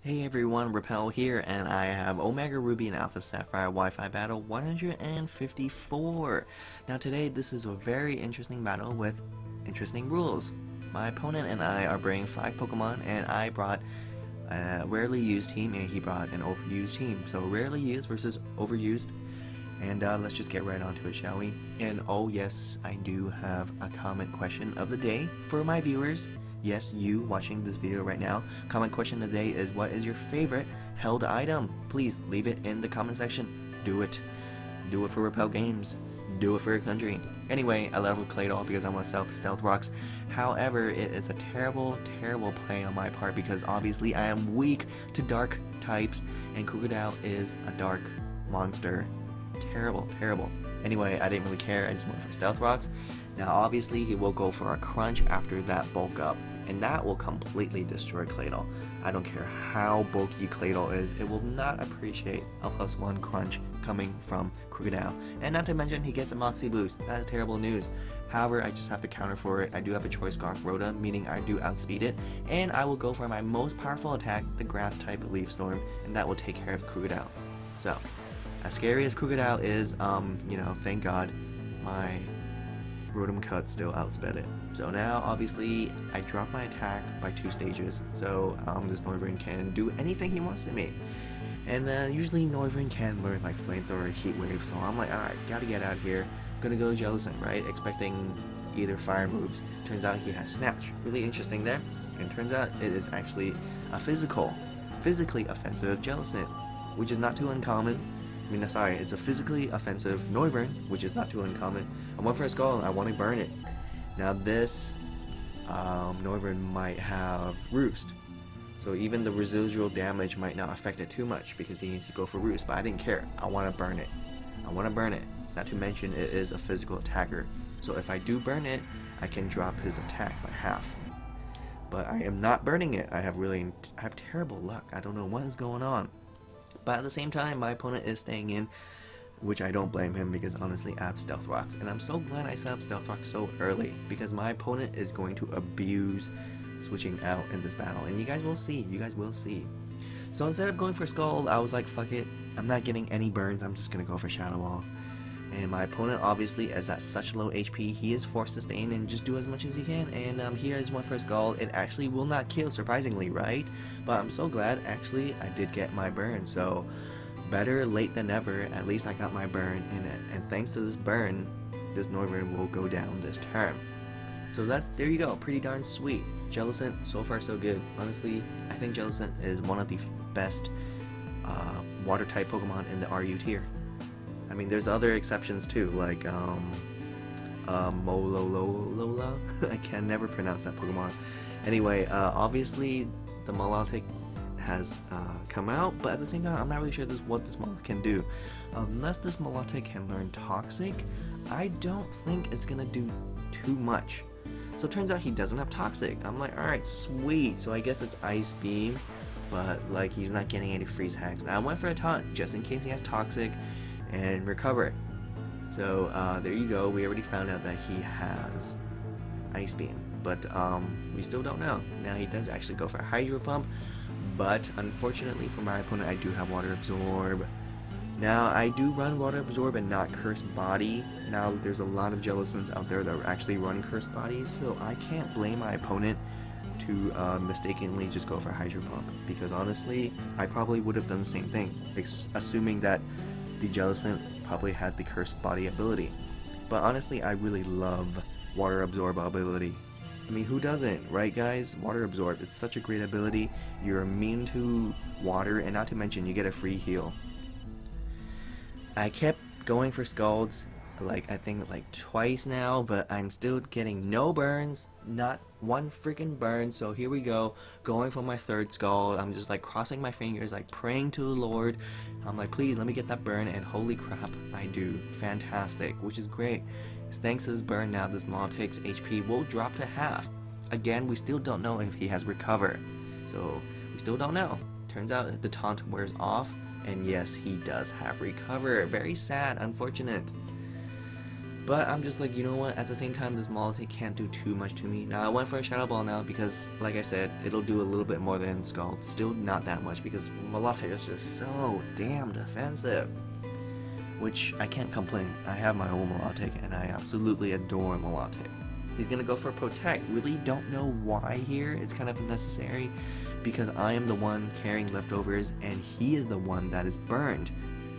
Hey everyone, Repel here, and I have Omega Ruby and Alpha Sapphire Wi-Fi battle 154. Now today, this is a very interesting battle with interesting rules. My opponent and I are bringing 5 Pokemon, and I brought a rarely used team, and he brought an overused team. So rarely used versus overused, and let's just get right onto it, shall we? And oh yes, I do have a comment question of the day for my viewers. Yes, you watching this video right now. Comment question of the day is, what is your favorite held item? Please leave it in the comment section. Do it. Do it for Repel Games. Do it for your country. Anyway, I love Claydol because I want to sell Stealth Rocks. However, it is a terrible, terrible play on my part because obviously I am weak to dark types, and Krookodile is a dark monster. Terrible, terrible. Anyway, I didn't really care. I just went for Stealth Rocks. Now, obviously, he will go for a Crunch after that bulk up, and that will completely destroy Claydol. I don't care how bulky Claydol is, it will not appreciate a +1 Crunch coming from Krookodile. And not to mention, he gets a Moxie boost. That is terrible news. However, I just have to counter for it. I do have a Choice Scarf Rotom, meaning I do outspeed it, and I will go for my most powerful attack, the Grass type Leaf Storm, and that will take care of Krookodile. So, as scary as Krookodile is, thank God, my Rotom Cut still outsped it. So now, obviously, I drop my attack by 2 stages, so this Noivern can do anything he wants to me. And usually Noivern can learn like Flamethrower or Heat Wave, so I'm like, alright, gotta get out of here. Gonna go Jellicent, right? Expecting either fire moves. Turns out he has Snatch. Really interesting there. And turns out it is actually a physically offensive Jellicent, which is not too uncommon. It's a physically offensive Noivern, which is not too uncommon. I went for a Skull and I want to burn it. Now this Noivern might have Roost, so even the residual damage might not affect it too much because he needs to go for Roost, but I didn't care. I want to burn it. I want to burn it. Not to mention it is a physical attacker, so if I do burn it, I can drop his attack by half. But I am not burning it. I have terrible luck. I don't know what is going on. But at the same time, my opponent is staying in, which I don't blame him because honestly I have Stealth Rocks. And I'm so glad I set up Stealth Rocks so early because my opponent is going to abuse switching out in this battle. And you guys will see. So instead of going for Skull, I was like, fuck it. I'm not getting any burns. I'm just going to go for Shadow Ball. And my opponent obviously is at such low HP, he is forced to stay in and just do as much as he can. And here is one for Skull. It actually will not kill, surprisingly, right? But I'm so glad actually I did get my burn. So better late than never. At least I got my burn, and thanks to this burn, this Noivern will go down this turn. So there you go. Pretty darn sweet. Jellicent, so far so good. Honestly, I think Jellicent is one of the best water type Pokemon in the RU tier. I mean, there's other exceptions too, like Mololola. I can never pronounce that Pokemon. Anyway, obviously the Milotic has come out, but at the same time, I'm not really sure what this Milotic can do. Unless this Milotic can learn Toxic, I don't think it's gonna do too much. So it turns out he doesn't have Toxic. I'm like, alright, sweet. So I guess it's Ice Beam, but like he's not getting any freeze hacks. Now I went for a taunt just in case he has Toxic and recover. So there you go. We already found out that he has Ice Beam, but we still don't know. Now he does actually go for Hydro Pump, but unfortunately for my opponent, I do have Water Absorb. Now I do run Water Absorb and not Cursed Body. Now there's a lot of Jellicents out there that actually run Cursed Bodies, so I can't blame my opponent to mistakenly just go for Hydro Pump, because honestly I probably would have done the same thing, assuming that the Jellicent probably had the Cursed Body ability. But honestly, I really love Water Absorb ability. I mean, who doesn't, right guys? Water Absorb, it's such a great ability. You're immune to water, and not to mention you get a free heal. I kept going for Scalds, I think twice now, but I'm still getting no burns, not one freaking burn. So here we go, going for my 3rd Scald. I'm just like crossing my fingers, like praying to the Lord. I'm like, please let me get that burn, and holy crap, I do. Fantastic, which is great. Thanks to this burn, now this Milotic's HP will drop to half. Again, we still don't know if he has Recover, so we still don't know. Turns out the taunt wears off, and yes, he does have Recover. Very sad, unfortunate. But I'm just like, you know what, at the same time, this Milotic can't do too much to me. Now, I went for a Shadow Ball now because, like I said, it'll do a little bit more than Scald. Still not that much because Milotic is just so damn defensive. Which, I can't complain. I have my own Milotic and I absolutely adore Milotic. He's gonna go for Protect. Really don't know why here. It's kind of unnecessary because I am the one carrying leftovers and he is the one that is burned.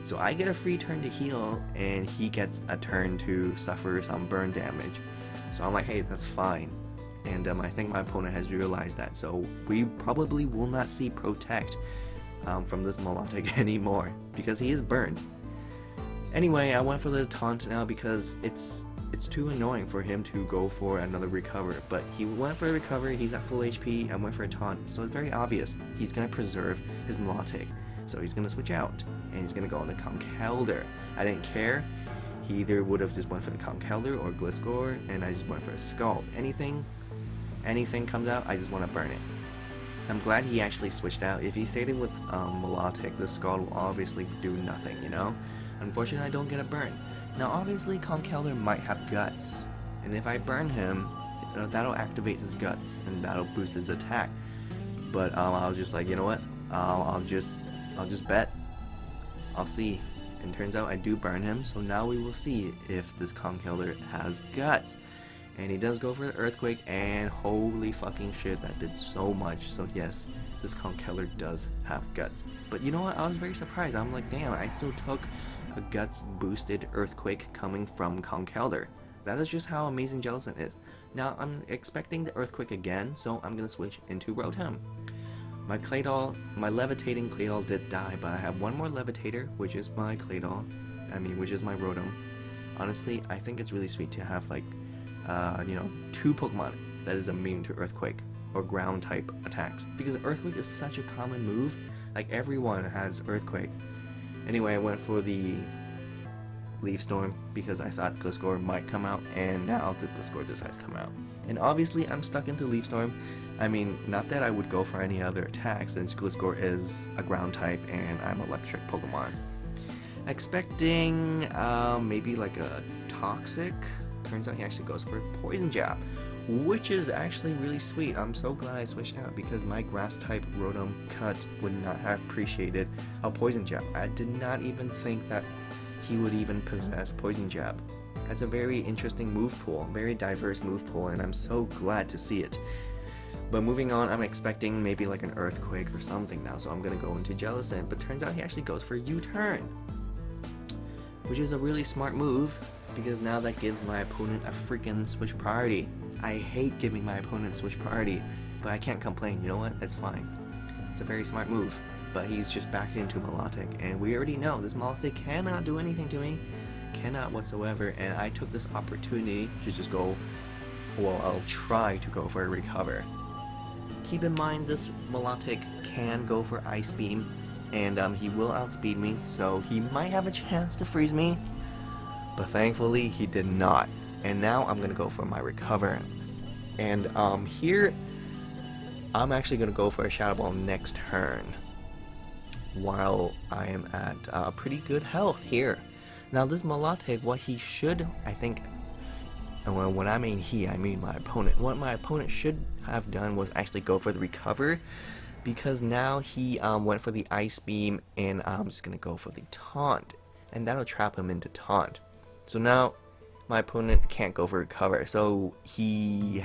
So I get a free turn to heal, and he gets a turn to suffer some burn damage. So I'm like, hey, that's fine. And I think my opponent has realized that. So we probably will not see Protect from this Milotic anymore, because he is burned. Anyway, I went for the Taunt now because it's too annoying for him to go for another Recover. But he went for a Recover, he's at full HP, I went for a Taunt. So it's very obvious, he's going to preserve his Milotic. So he's going to switch out, and he's going to go on the Conkeldurr. I didn't care. He either would have just went for the Conkeldurr or Gliscor, and I just went for a Scald. Anything comes out, I just want to burn it. I'm glad he actually switched out. If he stayed in with Milotic, the Scald will obviously do nothing, you know? Unfortunately, I don't get a burn. Now, obviously, Conkeldurr might have Guts, and if I burn him, that'll activate his Guts, and that'll boost his attack. But I was just like, you know what? I'll just bet. I'll see. And turns out I do burn him, so now we will see if this Conkeldurr has Guts. And he does go for the Earthquake, and holy fucking shit, that did so much. So yes, this Conkeldurr does have Guts. But you know what? I was very surprised. I'm like, damn, I still took a Guts boosted Earthquake coming from Conkeldurr. That is just how amazing Jellicent is. Now, I'm expecting the Earthquake again, so I'm gonna switch into Rotom. My Claydol, my levitating Claydol did die, but I have one more levitator, which is my Claydol, which is my Rotom. Honestly, I think it's really sweet to have, like, two Pokemon that is immune to Earthquake, or ground type attacks, because Earthquake is such a common move, like everyone has Earthquake. Anyway, I went for the Leaf Storm, because I thought Gliscor might come out, and now the Gliscor decides to come out. And obviously, I'm stuck into Leaf Storm. Not that I would go for any other attacks, since Gliscor is a ground type and I'm electric Pokemon. Expecting maybe like a Toxic. Turns out he actually goes for Poison Jab, which is actually really sweet. I'm so glad I switched out because my grass type Rotom cut would not have appreciated a Poison Jab. I did not even think that he would even possess Poison Jab. That's a very interesting move pool, very diverse move pool, and I'm so glad to see it. But moving on, I'm expecting maybe like an Earthquake or something now, so I'm gonna go into Jellicent, but turns out he actually goes for U-turn, which is a really smart move, because now that gives my opponent a freaking switch priority. I hate giving my opponent switch priority, but I can't complain, you know what, it's fine. It's a very smart move, but he's just back into Milotic, and we already know this Milotic cannot do anything to me, cannot whatsoever, and I took this opportunity to just go, well, I'll try to go for a Recover. Keep in mind, this Milotic can go for Ice Beam, and he will outspeed me, so he might have a chance to freeze me, but thankfully he did not. And now I'm gonna go for my Recover, and here I'm actually gonna go for a Shadow Ball next turn, while I am at pretty good health here. Now this Milotic, what he should, I think, and when I mean he, I mean my opponent. What my opponent should have done was actually go for the Recover, because now he went for the Ice Beam, and I'm just going to go for the Taunt, and that'll trap him into Taunt. So now my opponent can't go for Recover, so he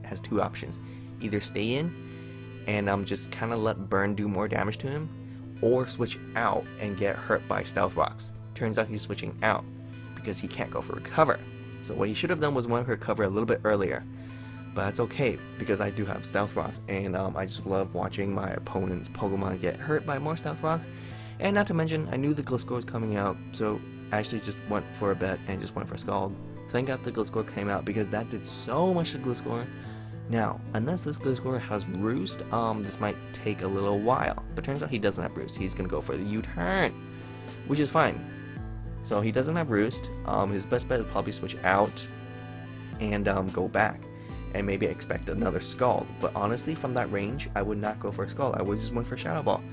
has two options. Either stay in and just kind of let Burn do more damage to him, or switch out and get hurt by Stealth Rocks. Turns out he's switching out because he can't go for Recover. So what he should have done was went for Recover a little bit earlier, but that's okay because I do have Stealth Rocks, and I just love watching my opponent's Pokemon get hurt by more Stealth Rocks. And not to mention, I knew the Gliscor was coming out, so I actually just went for a bet and just went for Scald. Thank God the Gliscor came out because that did so much to Gliscor. Now, unless this Gliscor has Roost, this might take a little while, but turns out he doesn't have Roost. He's gonna go for the U-turn, which is fine. So he doesn't have Roost. His best bet is probably switch out and go back, and maybe expect another Scald. But honestly, from that range, I would not go for a Scald. I would just went for Shadow Ball.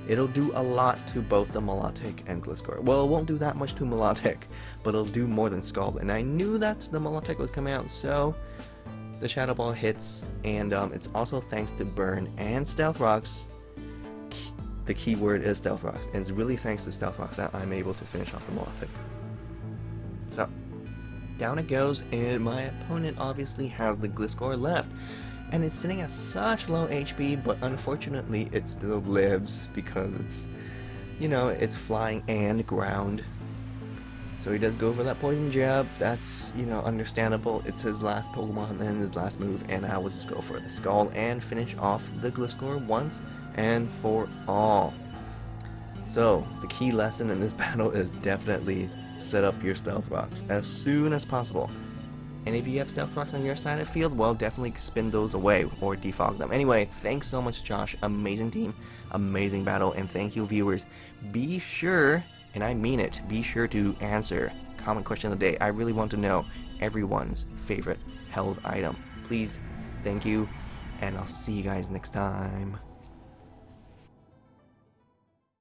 It'll do a lot to both the Milotic and Gliscor. Well, it won't do that much to Milotic, but it'll do more than Scald. And I knew that the Milotic was coming out, so the Shadow Ball hits, and it's also thanks to Burn and Stealth Rocks. The key word is Stealth Rocks, and it's really thanks to Stealth Rocks that I'm able to finish off the Milotic. So, down it goes, and my opponent obviously has the Gliscor left. And it's sitting at such low HP, but unfortunately it still lives because it's, you know, it's flying and ground. So he does go for that poison jab. That's, you know, understandable. It's his last Pokemon and his last move, and I will just go for the Scald and finish off the Gliscor once and for all. So the key lesson in this battle is definitely set up your Stealth Rocks as soon as possible. And if you have Stealth Rocks on your side of the field, well, definitely spin those away or defog them. Anyway, thanks so much, Josh. Amazing team, amazing battle, and thank you, viewers. Be sure, and I mean it, be sure to answer comment question of the day. I really want to know everyone's favorite held item. Please, thank you, and I'll see you guys next time.